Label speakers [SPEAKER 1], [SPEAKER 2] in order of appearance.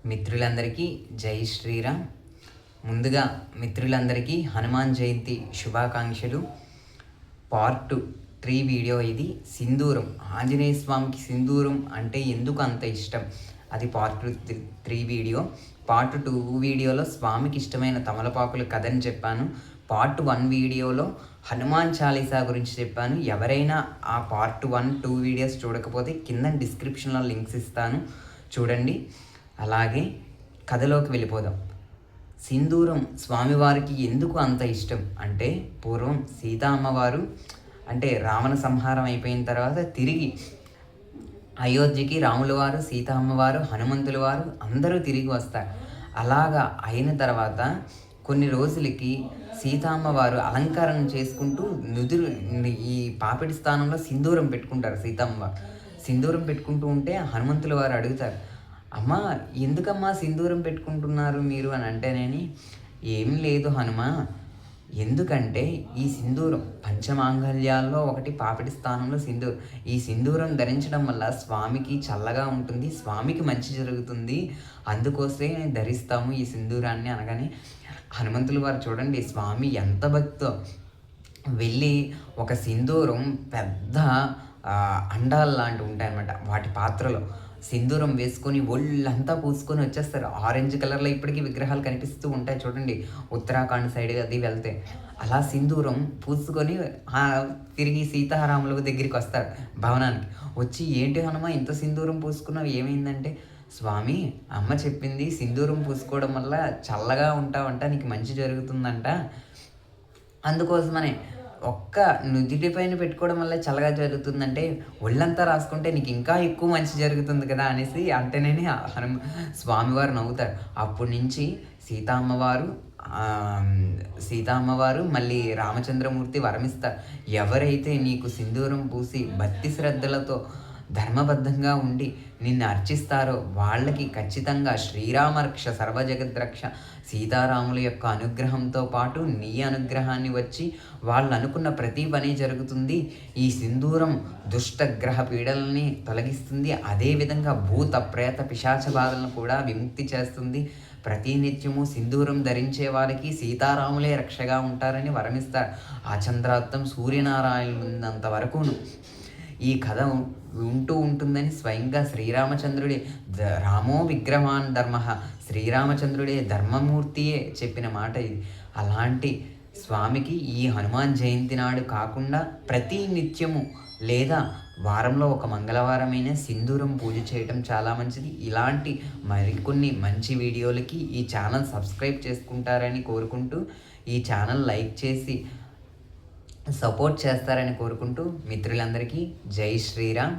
[SPEAKER 1] మిత్రులందరికీ జై శ్రీరామ్. ముందుగా మిత్రులందరికీ హనుమాన్ జయంతి శుభాకాంక్షలు. పార్ట్ 3 వీడియో ఇది. సింధూరం, ఆంజనేయ స్వామికి సింధూరం అంటే ఎందుకు అంత ఇష్టం, అది పార్ట్ 3 వీడియో. పార్ట్ 2 వీడియోలో స్వామికి ఇష్టమైన తమలపాకుల కథని చెప్పాను. పార్ట్ 1 వీడియోలో హనుమాన్ చాలీసా గురించి చెప్పాను. ఎవరైనా ఆ పార్ట్ 1, 2 వీడియోస్ చూడకపోతే కింద డిస్క్రిప్షన్లో లింక్స్ ఇస్తాను, చూడండి. అలాగే కథలోకి వెళ్ళిపోదాం. సింధూరం స్వామివారికి ఎందుకు అంత ఇష్టం అంటే, పూర్వం సీతా అమ్మవారు అంటే రావణ సంహారం అయిపోయిన తర్వాత తిరిగి అయోధ్యకి రాముల వారు, సీతా అమ్మవారు, హనుమంతుల వారు అందరూ తిరిగి వస్తారు. అలాగా అయిన తర్వాత కొన్ని రోజులకి సీతామ్మవారు అలంకరణ చేసుకుంటూ ఈ పాపిడి స్థానంలో సింధూరం పెట్టుకుంటారు. సీతమ్మ సింధూరం పెట్టుకుంటూ ఉంటే హనుమంతుల వారు అడుగుతారు, అమ్మా ఎందుకమ్మా సింధూరం పెట్టుకుంటున్నారు మీరు అని అంటేనేని, ఏం లేదు హనుమ, ఎందుకంటే ఈ సింధూరం పంచమాంగళ్యాల్లో ఒకటి పాపిడి స్థానంలో సింధూరం. ఈ సింధూరం ధరించడం వల్ల స్వామికి చల్లగా ఉంటుంది, స్వామికి మంచి జరుగుతుంది, అందుకోసమే ధరిస్తాము ఈ సింధూరాన్ని అనగానే హనుమంతుల వారు చూడండి స్వామి ఎంత భక్తో వెళ్ళి ఒక సింధూరం పెద్ద అండాలు లాంటివి ఉంటాయన్నమాట, వాటి పాత్రలో సింధూరం వేసుకొని ఒళ్ళంతా పూసుకొని వచ్చేస్తారు. ఆరెంజ్ కలర్లో ఇప్పటికీ విగ్రహాలు కనిపిస్తూ ఉంటాయి చూడండి, ఉత్తరాఖండ్ సైడ్ అది వెళ్తే. అలా సింధూరం పూసుకొని తిరిగి సీతారాముల దగ్గరికి వస్తారు భవనానికి. వచ్చి ఏంటి హనుమ ఇంత సింధూరం పూసుకున్నావు, ఏమైందంటే, స్వామి అమ్మ చెప్పింది సింధూరం పూసుకోవడం వల్ల చల్లగా ఉంటావంట, నీకు మంచి జరుగుతుందంట, అందుకోసమనే ఒక్క నుదిటి పైన పెట్టుకోవడం వల్ల చల్లగా జరుగుతుందంటే ఒళ్ళంతా రాసుకుంటే నీకు ఇంకా ఎక్కువ మంచి జరుగుతుంది కదా అనేసి అంటేనే స్వామివారు నవ్వుతారు. అప్పటి నుంచి సీతామ్మవారు మళ్ళీ రామచంద్రమూర్తి వరమిస్తారు. ఎవరైతే నీకు సింధూరం పూసి భక్తి శ్రద్ధలతో ధర్మబద్ధంగా ఉండి నిన్ను అర్చిస్తారో వాళ్ళకి ఖచ్చితంగా శ్రీరామరక్ష సర్వజగద్రక్ష సీతారాముల యొక్క అనుగ్రహంతో పాటు నీ అనుగ్రహాన్ని వచ్చి వాళ్ళు అనుకున్న ప్రతి పని జరుగుతుంది. ఈ సింధూరం దుష్టగ్రహ పీడలని తొలగిస్తుంది, అదేవిధంగా భూత ప్రేత పిశాచ బాధలను కూడా విముక్తి చేస్తుంది. ప్రతినిత్యము సింధూరం ధరించే వారికి సీతారాములే రక్షగా ఉంటారని వరమిస్తారు. ఆ చంద్రార్థం సూర్యనారాయణున్నంత వరకును ఈ కథ ఉంటూ ఉంటుందని స్వయంగా శ్రీరామచంద్రుడే రామో విగ్రహాన్ ధర్మ, శ్రీరామచంద్రుడే ధర్మమూర్తియే చెప్పిన మాట ఇది. అలాంటి స్వామికి ఈ హనుమాన్ జయంతి నాడు కాకుండా ప్రతి నిత్యము లేదా వారంలో ఒక మంగళవారమైన సింధూరం పూజ చేయటం చాలా మంచిది. ఇలాంటి మరికొన్ని మంచి వీడియోలకి ఈ ఛానల్ సబ్స్క్రైబ్ చేసుకుంటారని కోరుకుంటూ, ఈ ఛానల్ లైక్ చేసి సపోర్ట్ చేస్తారని కోరుకుంటూ, మిత్రులందరికీ జై శ్రీరామ్.